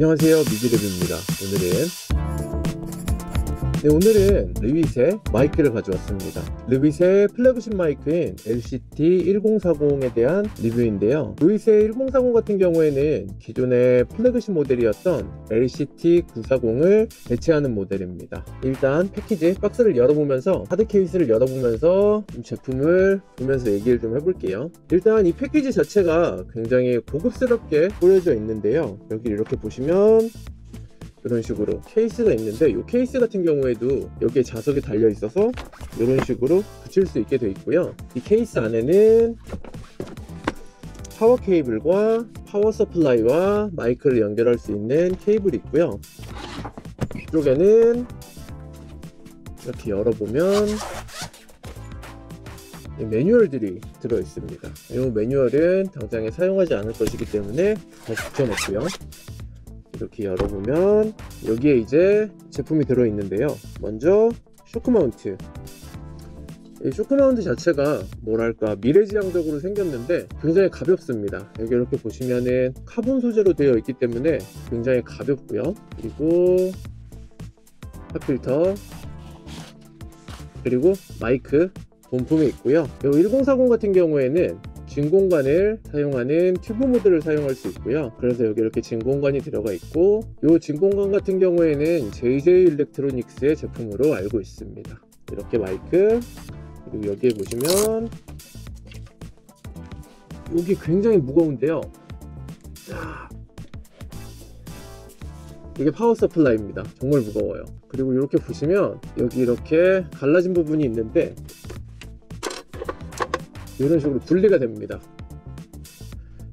안녕하세요, 미즈레뷰입니다. 오늘은 르빗의 마이크를 가져왔습니다. 르빗의 플래그십 마이크인 LCT1040에 대한 리뷰인데요. 르빗의 1040 같은 경우에는 기존의 플래그십 모델이었던 LCT940을 대체하는 모델입니다. 일단 패키지 박스를 열어보면서, 하드 케이스를 열어보면서 제품을 보면서 얘기를 좀 해볼게요. 일단 이 패키지 자체가 굉장히 고급스럽게 꾸려져 있는데요. 여기 이렇게 보시면 이런 식으로 케이스가 있는데, 이 케이스 같은 경우에도 여기에 자석이 달려 있어서 이런 식으로 붙일 수 있게 되어 있고요. 이 케이스 안에는 파워 케이블과 파워 서플라이와 마이크를 연결할 수 있는 케이블이 있고요. 이쪽에는 이렇게 열어보면 매뉴얼들이 들어 있습니다. 이 매뉴얼은 당장에 사용하지 않을 것이기 때문에 다 붙여놓고요. 이렇게 열어보면 여기에 이제 제품이 들어있는데요. 먼저 쇼크 마운트. 이 쇼크 마운트 자체가 뭐랄까 미래지향적으로 생겼는데 굉장히 가볍습니다. 여기 이렇게 보시면은 카본 소재로 되어 있기 때문에 굉장히 가볍고요. 그리고 팝필터, 그리고 마이크 본품이 있고요. 이 1040 같은 경우에는 진공관을 사용하는 튜브 모드를 사용할 수 있고요. 그래서 여기 이렇게 진공관이 들어가 있고, 이 진공관 같은 경우에는 JJ 일렉트로닉스의 제품으로 알고 있습니다. 이렇게 마이크, 그리고 여기에 보시면 여기 굉장히 무거운데요. 자, 이게 파워 서플라이입니다. 정말 무거워요. 그리고 이렇게 보시면 여기 이렇게 갈라진 부분이 있는데 이런 식으로 분리가 됩니다.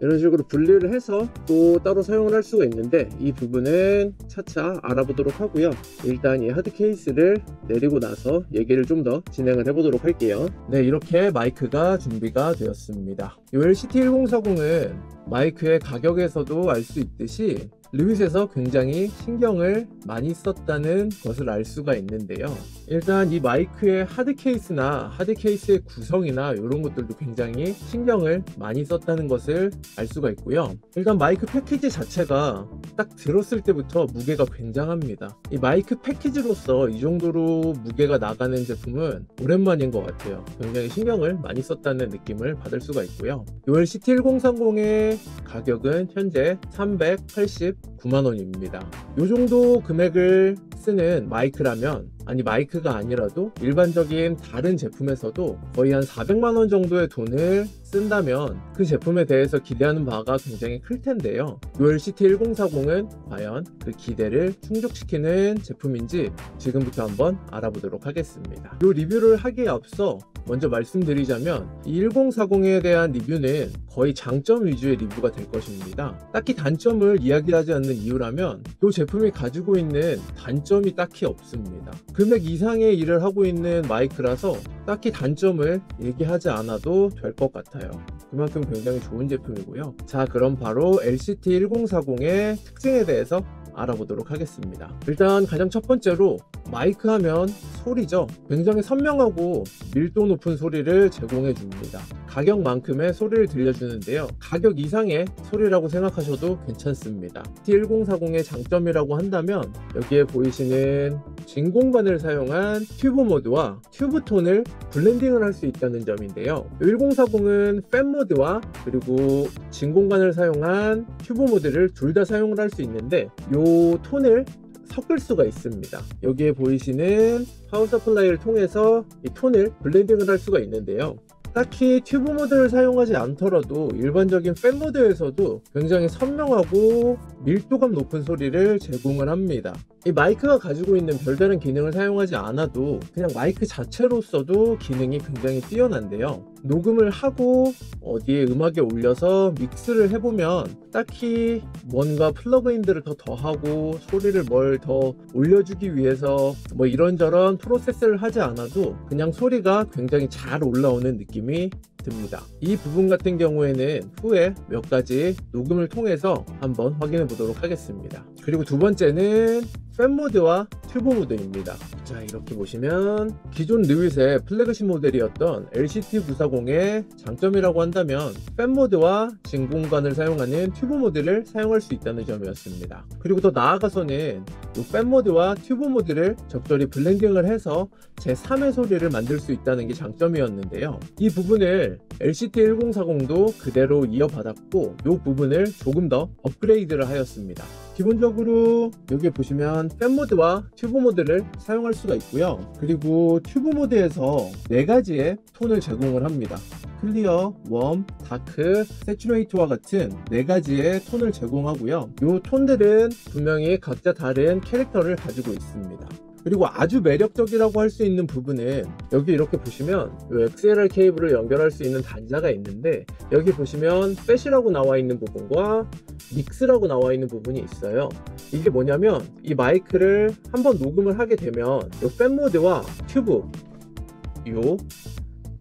이런 식으로 분리를 해서 또 따로 사용을 할 수가 있는데, 이 부분은 차차 알아보도록 하고요. 일단 이 하드 케이스를 내리고 나서 얘기를 좀 더 진행을 해보도록 할게요. 네, 이렇게 마이크가 준비가 되었습니다. 이 LCT1040은 마이크의 가격에서도 알 수 있듯이 르빗에서 굉장히 신경을 많이 썼다는 것을 알 수가 있는데요. 일단 이 마이크의 하드 케이스나 하드 케이스의 구성이나 이런 것들도 굉장히 신경을 많이 썼다는 것을 알 수가 있고요. 일단 마이크 패키지 자체가 딱 들었을 때부터 무게가 굉장합니다. 이 마이크 패키지로서 이 정도로 무게가 나가는 제품은 오랜만인 것 같아요. 굉장히 신경을 많이 썼다는 느낌을 받을 수가 있고요. 이 LCT1030의 가격은 현재 389만원입니다. 이 정도 금액을 쓰는 마이크라면, 아니 마이크가 아니라도 일반적인 다른 제품에서도 거의 한 400만원 정도의 돈을 쓴다면 그 제품에 대해서 기대하는 바가 굉장히 클 텐데요. 이 LCT1040은 과연 그 기대를 충족시키는 제품인지 지금부터 한번 알아보도록 하겠습니다. 이 리뷰를 하기에 앞서 먼저 말씀드리자면, 이 1040에 대한 리뷰는 거의 장점 위주의 리뷰가 될 것입니다. 딱히 단점을 이야기하지 않는 이유라면 이 제품이 가지고 있는 단점이 딱히 없습니다. 금액 이상의 일을 하고 있는 마이크라서 딱히 단점을 얘기하지 않아도 될 것 같아요. 그만큼 굉장히 좋은 제품이고요. 자, 그럼 바로 LCT1040의 특징에 대해서 알아보도록 하겠습니다. 일단 가장 첫 번째로 마이크 하면 소리죠. 굉장히 선명하고 밀도 높은 소리를 제공해 줍니다. 가격만큼의 소리를 들려주는데요. 가격 이상의 소리라고 생각하셔도 괜찮습니다. T1040의 장점이라고 한다면 여기에 보이시는 진공관을 사용한 튜브 모드와 튜브 톤을 블렌딩을 할 수 있다는 점인데요. 1040은 팬 모드와 그리고 진공관을 사용한 튜브 모드를 둘 다 사용을 할 수 있는데, 이 톤을 섞을 수가 있습니다. 여기에 보이시는 파워 서플라이를 통해서 이 톤을 블렌딩을 할 수가 있는데요. 딱히 튜브 모드를 사용하지 않더라도 일반적인 팬 모드에서도 굉장히 선명하고 밀도감 높은 소리를 제공을 합니다. 이 마이크가 가지고 있는 별다른 기능을 사용하지 않아도 그냥 마이크 자체로서도 기능이 굉장히 뛰어난데요. 녹음을 하고 어디에 음악에 올려서 믹스를 해보면 딱히 뭔가 플러그인들을 더 더하고 소리를 뭘 더 올려주기 위해서 뭐 이런저런 프로세스를 하지 않아도 그냥 소리가 굉장히 잘 올라오는 느낌이 듭니다. 이 부분 같은 경우에는 후에 몇 가지 녹음을 통해서 한번 확인해 보도록 하겠습니다. 그리고 두 번째는 팬 모드와 튜브 모드입니다. 자, 이렇게 보시면 기존 르윗의 플래그십 모델이었던 LCT940의 장점이라고 한다면 팬 모드와 진공관을 사용하는 튜브 모드를 사용할 수 있다는 점이었습니다. 그리고 더 나아가서는 이 팬 모드와 튜브 모드를 적절히 블렌딩을 해서 제3의 소리를 만들 수 있다는 게 장점이었는데요. 이 부분을 LCT1040도 그대로 이어받았고 이 부분을 조금 더 업그레이드를 하였습니다. 기본적으로 여기 보시면 팬 모드와 튜브 모드를 사용할 수가 있고요. 그리고 튜브 모드에서 4가지의 톤을 제공을 합니다. 클리어, 웜, 다크, 세츄레이트와 같은 4가지의 톤을 제공하고요. 이 톤들은 분명히 각자 다른 캐릭터를 가지고 있습니다. 그리고 아주 매력적이라고 할 수 있는 부분은 여기 이렇게 보시면 XLR 케이블을 연결할 수 있는 단자가 있는데 여기 보시면 팻이라고 나와 있는 부분과 믹스라고 나와 있는 부분이 있어요. 이게 뭐냐면 이 마이크를 한번 녹음을 하게 되면 이 팬 모드와 튜브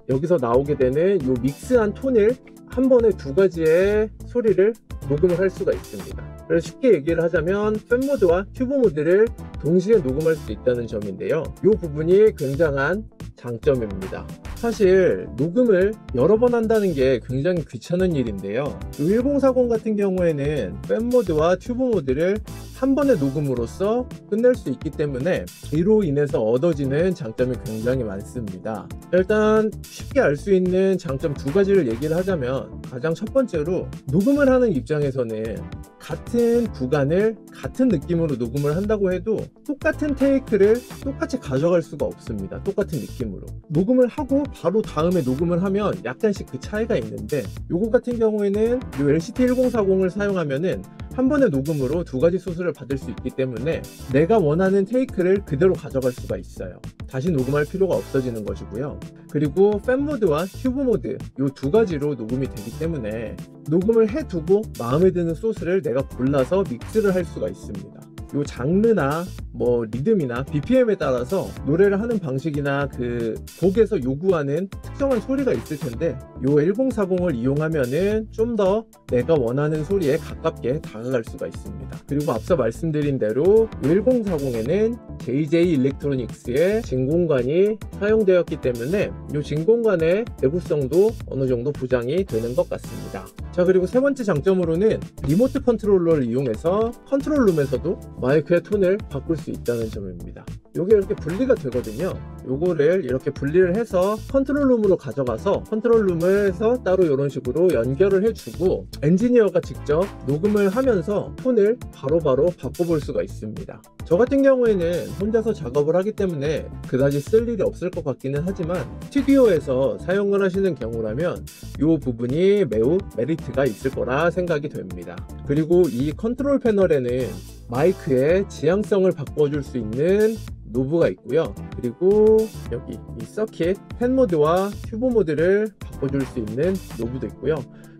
여기서 나오게 되는 이 믹스한 톤을 한 번에 2가지의 소리를 녹음을 할 수가 있습니다. 그래서 쉽게 얘기를 하자면 팬 모드와 튜브 모드를 동시에 녹음할 수 있다는 점인데요. 이 부분이 굉장한 장점입니다. 사실 녹음을 여러 번 한다는 게 굉장히 귀찮은 일인데요. 이 1040 같은 경우에는 팬 모드와 튜브 모드를 한 번의 녹음으로써 끝낼 수 있기 때문에 이로 인해서 얻어지는 장점이 굉장히 많습니다. 일단 쉽게 알 수 있는 장점 2가지를 얘기를 하자면 가장 첫 번째로 녹음을 하는 입장에서는 같은 구간을 같은 느낌으로 녹음을 한다고 해도 똑같은 테이크를 똑같이 가져갈 수가 없습니다. 똑같은 느낌으로 녹음을 하고 바로 다음에 녹음을 하면 약간씩 그 차이가 있는데 요거 같은 경우에는 이 LCT1040을 사용하면은 한 번의 녹음으로 2가지 소스를 받을 수 있기 때문에 내가 원하는 테이크를 그대로 가져갈 수가 있어요. 다시 녹음할 필요가 없어지는 것이고요. 그리고 팬 모드와 튜브 모드 이 2가지로 녹음이 되기 때문에 녹음을 해두고 마음에 드는 소스를 내가 골라서 믹스를 할 수가 있습니다. 요 장르나 뭐 리듬이나 BPM에 따라서 노래를 하는 방식이나 그 곡에서 요구하는 특정한 소리가 있을 텐데 요 1040을 이용하면은 좀 더 내가 원하는 소리에 가깝게 다가갈 수가 있습니다. 그리고 앞서 말씀드린 대로 요 1040에는 JJ 일렉트로닉스의 진공관이 사용되었기 때문에 이 진공관의 내구성도 어느 정도 보장이 되는 것 같습니다. 자, 그리고 세 번째 장점으로는 리모트 컨트롤러를 이용해서 컨트롤룸에서도 마이크의 톤을 바꿀 수 있다는 점입니다. 이게 이렇게 분리가 되거든요. 요거를 이렇게 분리를 해서 컨트롤룸으로 가져가서 컨트롤룸에서 따로 이런 식으로 연결을 해주고 엔지니어가 직접 녹음을 하면서 톤을 바로바로 바꿔볼 수가 있습니다. 저 같은 경우에는 혼자서 작업을 하기 때문에 그다지 쓸 일이 없을 것 같기는 하지만 스튜디오에서 사용을 하시는 경우라면 이 부분이 매우 메리트가 있을 거라 생각이 됩니다. 그리고 이 컨트롤 패널에는 마이크의 지향성을 바꿔줄 수 있는 노브가 있고요. 그리고 여기 이 서킷 팬 모드와 튜브 모드를 바꿔줄 수 있는 노브도 있고요.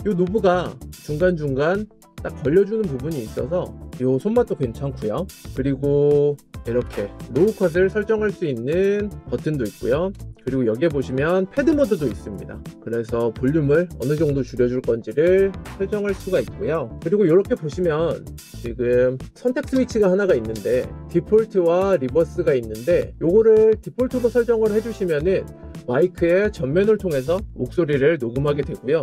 이 노브가 중간중간 딱 걸려주는 부분이 있어서 이 손맛도 괜찮고요. 그리고 이렇게 로우 컷을 설정할 수 있는 버튼도 있고요. 그리고 여기에 보시면 패드 모드도 있습니다. 그래서 볼륨을 어느 정도 줄여줄 건지를 설정할 수가 있고요. 그리고 이렇게 보시면 지금 선택 스위치가 하나가 있는데 디폴트와 리버스가 있는데 요거를 디폴트로 설정을 해주시면은 마이크의 전면을 통해서 목소리를 녹음하게 되고요.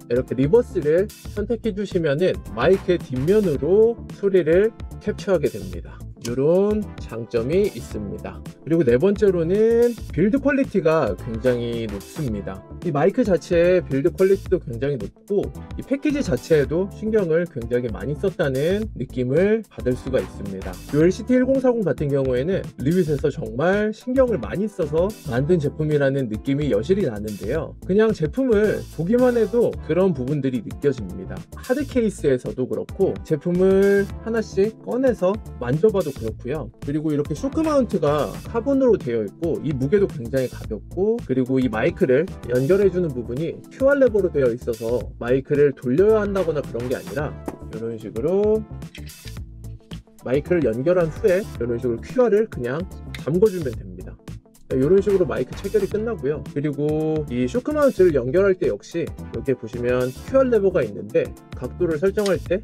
이렇게 리버스를 선택해 주시면은 마이크의 뒷면으로 소리를 캡처하게 됩니다. 이런 장점이 있습니다. 그리고 네 번째로는 빌드 퀄리티가 굉장히 높습니다. 이 마이크 자체의 빌드 퀄리티도 굉장히 높고 이 패키지 자체에도 신경을 굉장히 많이 썼다는 느낌을 받을 수가 있습니다. 이 LCT1040 같은 경우에는 르윗에서 정말 신경을 많이 써서 만든 제품이라는 느낌이 여실히 나는데요. 그냥 제품을 보기만 해도 그런 부분들이 느껴집니다. 하드 케이스에서도 그렇고 제품을 하나씩 꺼내서 만져봐도 그렇고요. 그리고 이렇게 쇼크 마운트가 카본으로 되어 있고 이 무게도 굉장히 가볍고 그리고 이 마이크를 연결해주는 부분이 QR 레버로 되어 있어서 마이크를 돌려야 한다거나 그런 게 아니라 이런 식으로 마이크를 연결한 후에 이런 식으로 QR을 그냥 잠궈주면 됩니다. 이런 식으로 마이크 체결이 끝나고요. 그리고 이 쇼크 마운트를 연결할 때 역시 여기 보시면 QR 레버가 있는데 각도를 설정할 때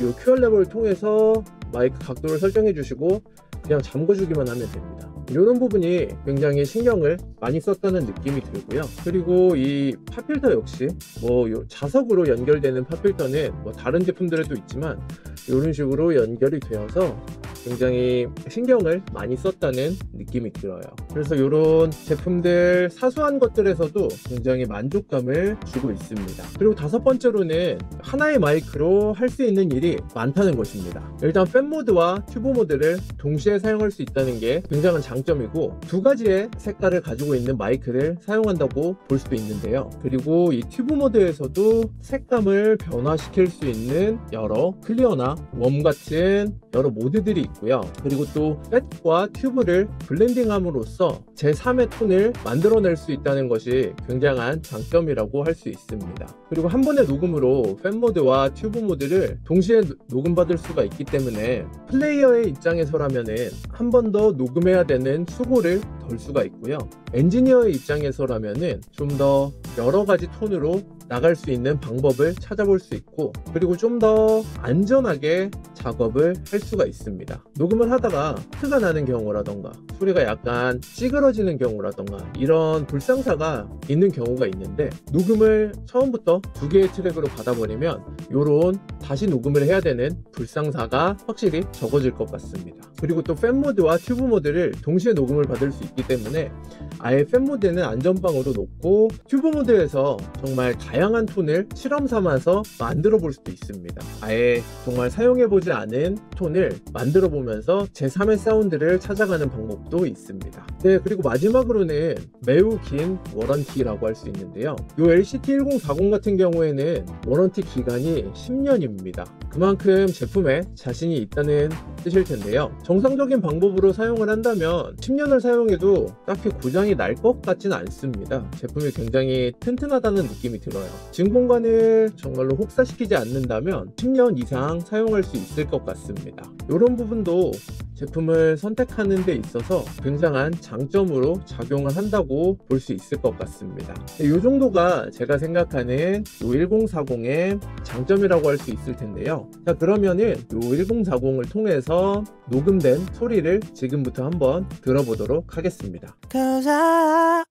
이 QR 레버를 통해서 마이크 각도를 설정해 주시고 그냥 잠궈주기만 하면 됩니다. 이런 부분이 굉장히 신경을 많이 썼다는 느낌이 들고요. 그리고 이 팝필터 역시 뭐 자석으로 연결되는 팝필터는 뭐 다른 제품들에도 있지만 이런 식으로 연결이 되어서 굉장히 신경을 많이 썼다는 느낌이 들어요. 그래서 이런 제품들 사소한 것들에서도 굉장히 만족감을 주고 있습니다. 그리고 다섯 번째로는 하나의 마이크로 할 수 있는 일이 많다는 것입니다. 일단 팬 모드와 튜브 모드를 동시에 사용할 수 있다는 게 굉장한 장점이고, 두 가지의 색깔을 가지고 있는 마이크를 사용한다고 볼 수도 있는데요. 그리고 이 튜브 모드에서도 색감을 변화시킬 수 있는 여러 클리어나 웜 같은 여러 모드들이 있고요. 그리고 또 팻과 튜브를 블렌딩함으로써 제3의 톤을 만들어낼 수 있다는 것이 굉장한 장점이라고 할 수 있습니다. 그리고 한 번의 녹음으로 팬 모드와 튜브 모드를 동시에 녹음받을 수가 있기 때문에 플레이어의 입장에서라면은 한 번 더 녹음해야 되는 수고를 덜 수가 있고요. 엔지니어의 입장에서라면은 좀 더 여러 가지 톤으로 나갈 수 있는 방법을 찾아볼 수 있고, 그리고 좀 더 안전하게 작업을 할 수가 있습니다. 녹음을 하다가 트가 나는 경우라던가 소리가 약간 찌그러지는 경우라던가 이런 불상사가 있는 경우가 있는데, 녹음을 처음부터 두 개의 트랙으로 받아버리면 요런 다시 녹음을 해야 되는 불상사가 확실히 적어질 것 같습니다. 그리고 또 팬 모드와 튜브 모드를 동시에 녹음을 받을 수 있기 때문에 아예 팬 모드는 안전방으로 놓고 튜브 모드에서 정말 다양한 톤을 실험 삼아서 만들어 볼 수도 있습니다. 아예 정말 사용해보지 않은 톤을 만들어 보면서 제3의 사운드를 찾아가는 방법도 있습니다. 네, 그리고 마지막으로는 매우 긴 워런티라고 할 수 있는데요. 이 LCT1040 같은 경우에는 워런티 기간이 10년입니다. 그만큼 제품에 자신이 있다는 뜻일 텐데요. 정상적인 방법으로 사용을 한다면 10년을 사용해도 딱히 고장이 날 것 같지는 않습니다. 제품이 굉장히 튼튼하다는 느낌이 들어요. 진 공간을 정말로 혹사시키지 않는다면 10년 이상 사용할 수 있을 것 같습니다. 이런 부분도 제품을 선택하는 데 있어서 굉장한 장점으로 작용을 한다고 볼 수 있을 것 같습니다. 이 정도가 제가 생각하는 이 1040의 장점이라고 할 수 있을 텐데요. 자, 그러면은 이 1040을 통해서 녹음된 소리를 지금부터 한번 들어보도록 하겠습니다. Cause I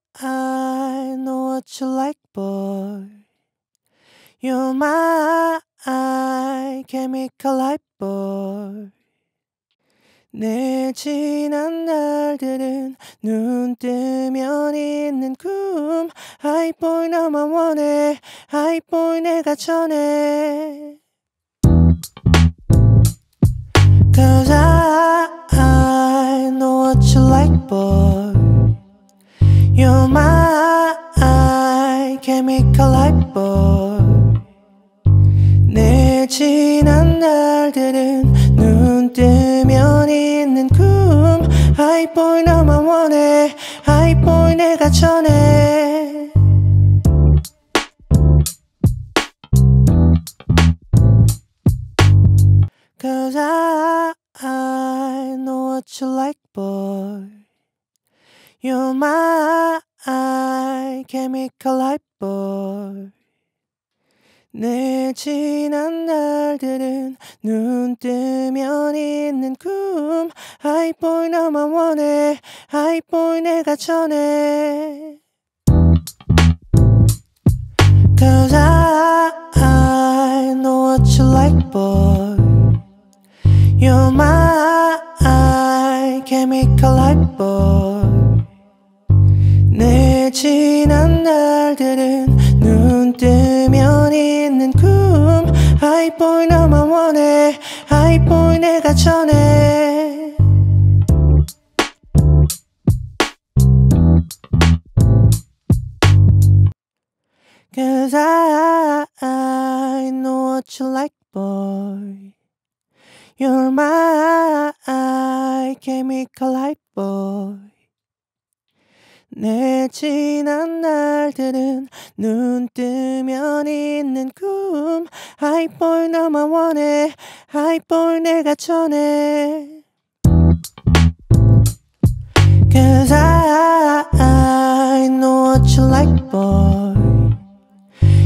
know what you like, boy. You're my chemical light, boy. 내 지난 날들은 눈 뜨면 있는 꿈. Hi boy 너만 원해. Hi boy 내가 전해. Cause I know what you like, boy. You're my chemical light, boy. 내 지난 날들은 눈 뜨면 있는 꿈. Hi boy 너만 원해. Hi boy 내가 전해. Cause I know what you like, boy. You're my chemical light, boy. 내 지난 날들은 눈 뜨면 있는 꿈. Hi boy 너만 원해. Hi boy 내가 전해. Cause I know what you like, boy. You're my chemical light, boy. 내 지난 날들은 눈 뜨면 있는 꿈. Hi boy 너만 원해. Hi boy 내가 전해. Cause I know what you like, boy. You're my chemical light, boy. 내 지난 날들은 눈 뜨면 있는 꿈. Hi boy 너만 원해. Hi boy 내가 전해. Cause I know what you like, boy.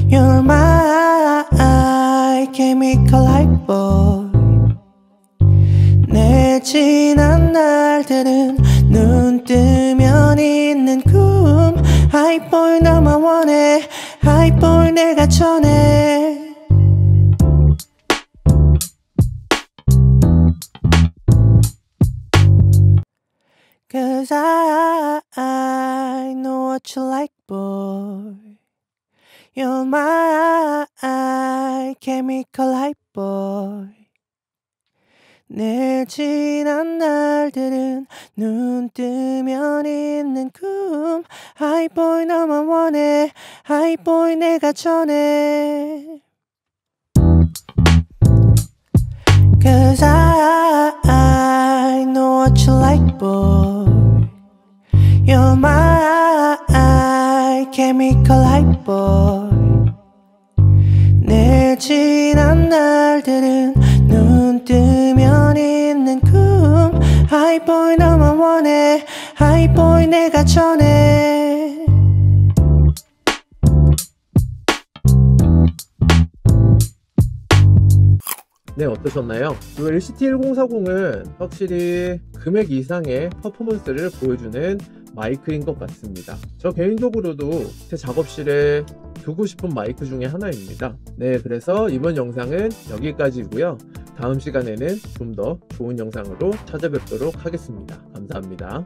You're my chemical light, boy. 날들은 눈 뜨면 있는 꿈 하이볼 너만 원해 하이볼 내가 전해 Cause I know what you like, boy. You're my chemical light, boy. 내 지난 날들은 눈 뜨면 있는 꿈 하이보이 너만 원해 하이보이 내가 전해 Cause I know what you like, boy. You're my chemical light, boy. 내 지난 날들은 눈 뜨면 있는 꿈 하이보이 너만 원해 하이보이 내가 전해 네, 어떠셨나요? 이 LCT1040은 확실히 금액 이상의 퍼포먼스를 보여주는 마이크인 것 같습니다. 저 개인적으로도 제 작업실에 두고 싶은 마이크 중에 하나입니다. 네, 그래서 이번 영상은 여기까지고요. 다음 시간에는 좀 더 좋은 영상으로 찾아뵙도록 하겠습니다. 감사합니다.